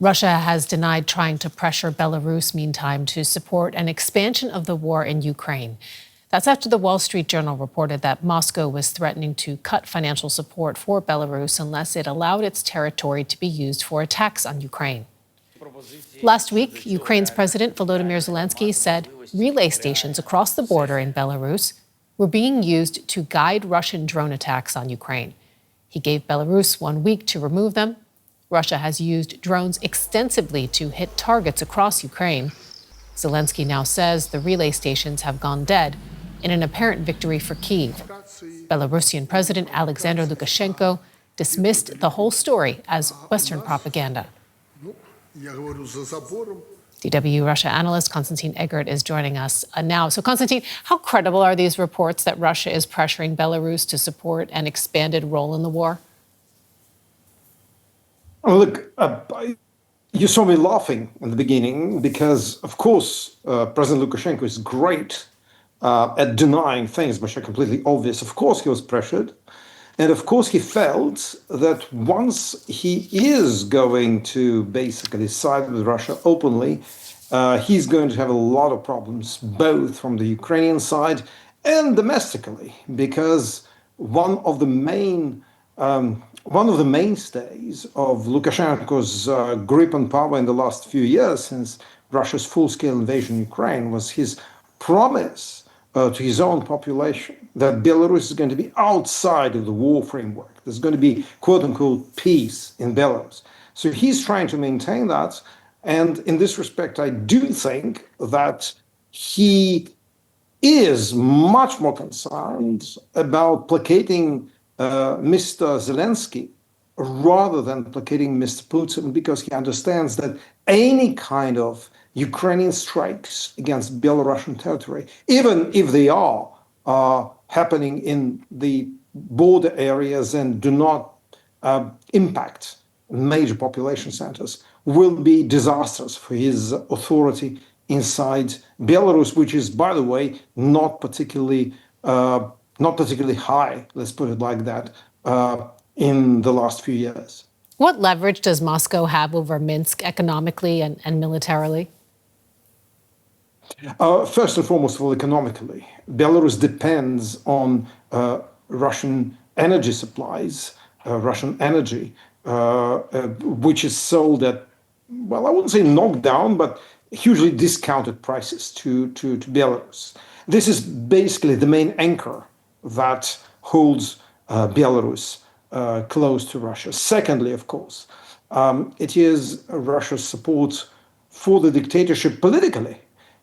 Russia has denied trying to pressure Belarus, meantime, to support an expansion of the war in Ukraine. That's after the Wall Street Journal reported that Moscow was threatening to cut financial support for Belarus unless it allowed its territory to be used for attacks on Ukraine. Last week, Ukraine's President Volodymyr Zelenskyy said relay stations across the border in Belarus were being used to guide Russian drone attacks on Ukraine. He gave Belarus 1 week to remove them. Russia has used drones extensively to hit targets across Ukraine. Zelenskyy now says the relay stations have gone dead in an apparent victory for Kyiv. Belarusian President Alexander Lukashenko dismissed the whole story as Western propaganda. DW Russia analyst Konstantin Eggert is joining us now. So, Konstantin, how credible are these reports that Russia is pressuring Belarus to support an expanded role in the war? Oh, look, you saw me laughing in the beginning because, of course, President Lukashenko is great at denying things which are completely obvious. Of course, he was pressured. And of course, he felt that once he is going to basically side with Russia openly, he's going to have a lot of problems, both from the Ukrainian side and domestically, because one of the mainstays of Lukashenko's grip on power in the last few years, since Russia's full-scale invasion of Ukraine, was his promise to his own population that Belarus is going to be outside of the war framework. There's going to be, quote-unquote, peace in Belarus. So he's trying to maintain that. And in this respect, I do think that he is much more concerned about placating Mr. Zelenskyy rather than placating Mr. Putin, because he understands that any kind of Ukrainian strikes against Belarusian territory, even if they are happening in the border areas and do not impact major population centers, will be disastrous for his authority inside Belarus, which is, by the way, not particularly high, let's put it like that, in the last few years. What leverage does Moscow have over Minsk economically and militarily? First and foremost, well, economically, Belarus depends on Russian energy supplies, Russian energy, which is sold at, well, I wouldn't say knocked down, but hugely discounted prices to Belarus. This is basically the main anchor that holds Belarus close to Russia. Secondly, of course, it is Russia's support for the dictatorship politically,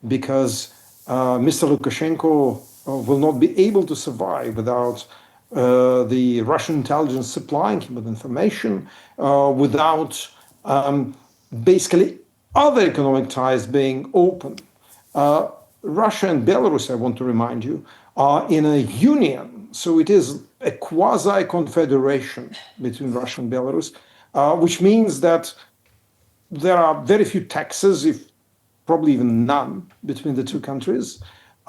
because Mr. Lukashenko will not be able to survive without the Russian intelligence supplying him with information, without basically other economic ties being open. Russia and Belarus, I want to remind you, are in a union. So it is a quasi-confederation between Russia and Belarus, which means that there are very few taxes, if probably even none, between the two countries.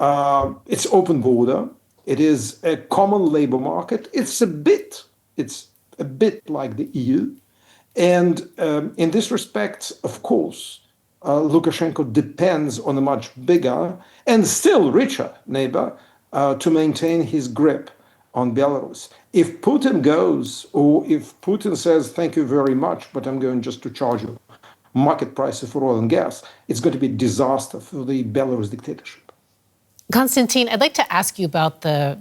It's open border. It is a common labor market. It's a bit like the EU. And in this respect, of course, Lukashenko depends on a much bigger and still richer neighbor to maintain his grip on Belarus. If Putin goes, or if Putin says, thank you very much, but I'm going just to charge you market prices for oil and gas, it's going to be a disaster for the Belarus dictatorship. Konstantin, I'd like to ask you about the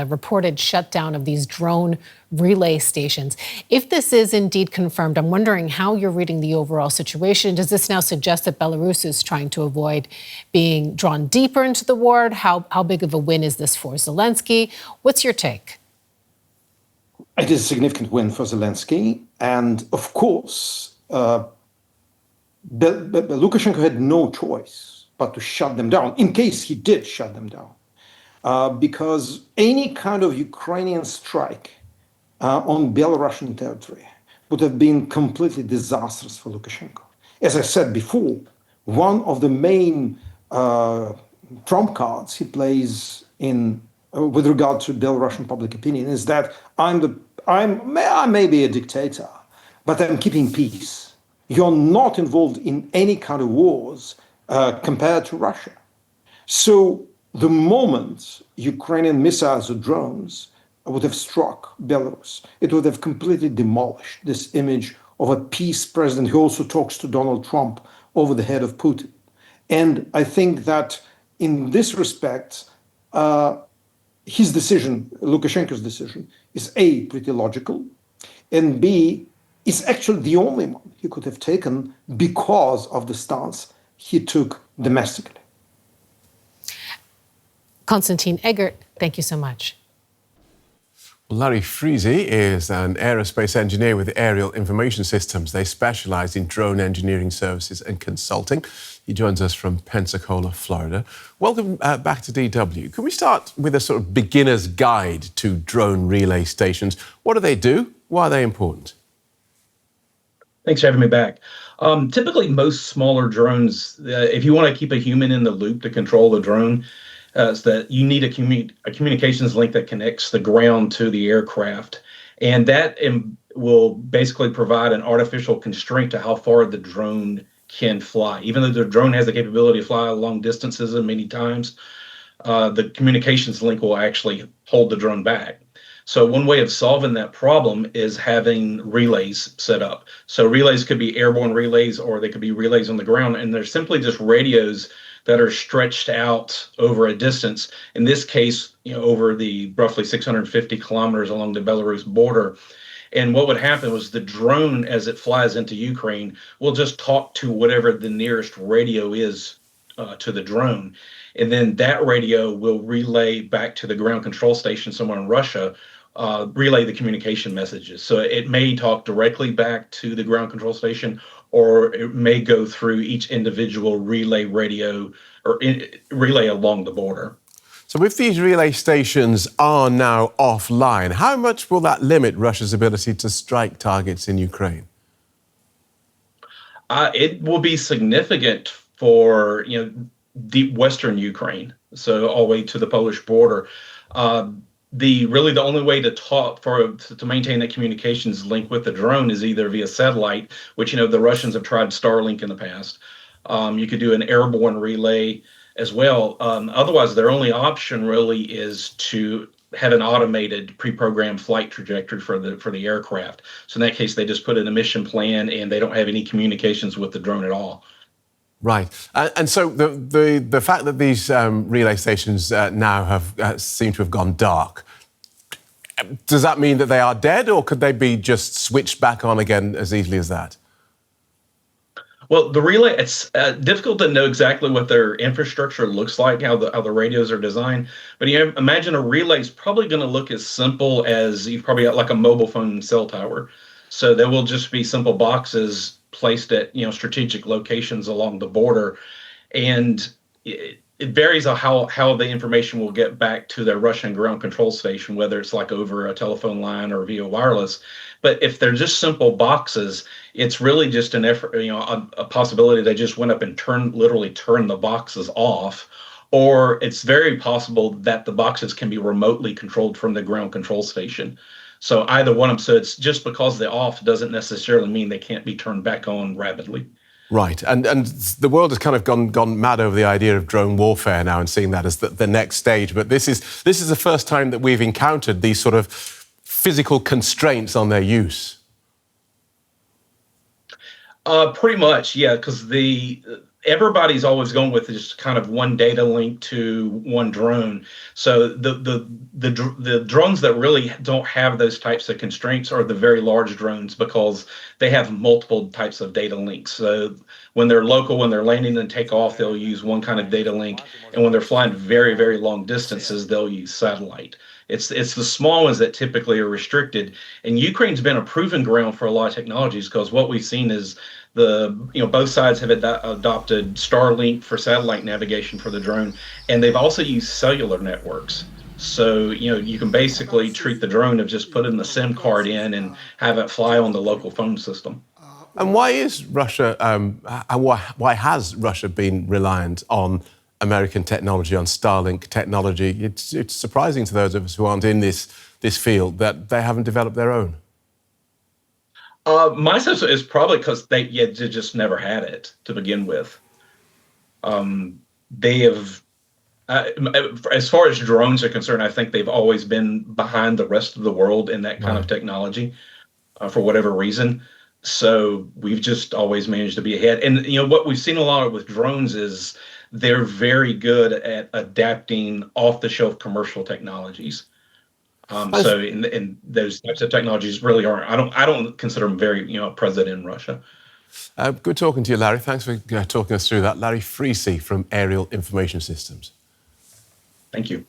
reported shutdown of these drone relay stations. If this is indeed confirmed, I'm wondering how you're reading the overall situation. Does this now suggest that Belarus is trying to avoid being drawn deeper into the war? How big of a win is this for Zelenskyy? What's your take? It is a significant win for Zelenskyy. And of course, Lukashenko had no choice but to shut them down, in case he did shut them down. Because any kind of Ukrainian strike on Belarusian territory would have been completely disastrous for Lukashenko. As I said before, one of the main trump cards he plays in with regard to Belarusian public opinion is that I may be a dictator, but I'm keeping peace. You're not involved in any kind of wars compared to Russia. So the moment Ukrainian missiles or drones would have struck Belarus, it would have completely demolished this image of a peace president who also talks to Donald Trump over the head of Putin. And I think that in this respect, his decision, Lukashenko's decision, is A, pretty logical, and B, is actually the only one he could have taken because of the stance he took domestically. Konstantin, Eggert, thank you so much. Larry Friese is an aerospace engineer with Aerial Information Systems. They specialise in drone engineering services and consulting. He joins us from Pensacola, Florida. Welcome back to DW. Can we start with a sort of beginner's guide to drone relay stations? What do they do? Why are they important? Thanks for having me back. Typically, most smaller drones, if you want to keep a human in the loop to control the drone, is that you need a communications link that connects the ground to the aircraft. And that will basically provide an artificial constraint to how far the drone can fly. Even though the drone has the capability to fly long distances and many times, the communications link will actually hold the drone back. So one way of solving that problem is having relays set up. So relays could be airborne relays, or they could be relays on the ground, and they're simply just radios that are stretched out over a distance. In this case, over the roughly 650 kilometers along the Belarus border. And what would happen was the drone, as it flies into Ukraine, will just talk to whatever the nearest radio is to the drone. And then that radio will relay back to the ground control station somewhere in Russia, relay the communication messages. So it may talk directly back to the ground control station, or it may go through each individual relay radio or relay along the border. So if these relay stations are now offline, how much will that limit Russia's ability to strike targets in Ukraine? It will be significant for deep western Ukraine, so all the way to the Polish border. The only way to maintain that communications link with the drone is either via satellite, which the Russians have tried Starlink in the past. You could do an airborne relay as well. Otherwise, their only option really is to have an automated pre-programmed flight trajectory for the aircraft. So in that case, they just put in a mission plan and they don't have any communications with the drone at all. Right. And so the fact that these relay stations now have seem to have gone dark, does that mean that they are dead, or could they be just switched back on again as easily as that? Well, the relay, it's difficult to know exactly what their infrastructure looks like, how the radios are designed. But imagine a relay is probably going to look as simple as you've probably got like a mobile phone cell tower. So there will just be simple boxes placed at strategic locations along the border, and it varies on how the information will get back to their Russian ground control station, whether it's like over a telephone line or via wireless. But if they're just simple boxes, it's really just an effort, a possibility they just went up and literally turn the boxes off, or it's very possible that the boxes can be remotely controlled from the ground control station. So either one of them. So it's just because they're off doesn't necessarily mean they can't be turned back on rapidly. Right. And the world has kind of gone mad over the idea of drone warfare now and seeing that as the next stage. But this is the first time that we've encountered these sort of physical constraints on their use. Pretty much, yeah, because everybody's always going with just kind of one data link to one drone. So the drones that really don't have those types of constraints are the very large drones, because they have multiple types of data links. So when they're local, when they're landing and take off, they'll use one kind of data link, and when they're flying very, very long distances, they'll use satellite. It's the small ones that typically are restricted, and Ukraine's been a proven ground for a lot of technologies, because what we've seen is both sides have adopted Starlink for satellite navigation for the drone, and they've also used cellular networks. So you can basically treat the drone of just putting the SIM card in and have it fly on the local phone system. And why is Russia? Why has Russia been reliant on American technology, on Starlink technology? It's surprising to those of us who aren't in this field that they haven't developed their own. My sense is probably because they just never had it to begin with. They have, as far as drones are concerned, I think they've always been behind the rest of the world in that kind of technology for whatever reason. So we've just always managed to be ahead. And what we've seen a lot of with drones is they're very good at adapting off-the-shelf commercial technologies. So in those types of technologies really aren't. I don't consider them very present in Russia. Good talking to you, Larry. Thanks for talking us through that. Larry Friese from Aerial Information Systems. Thank you.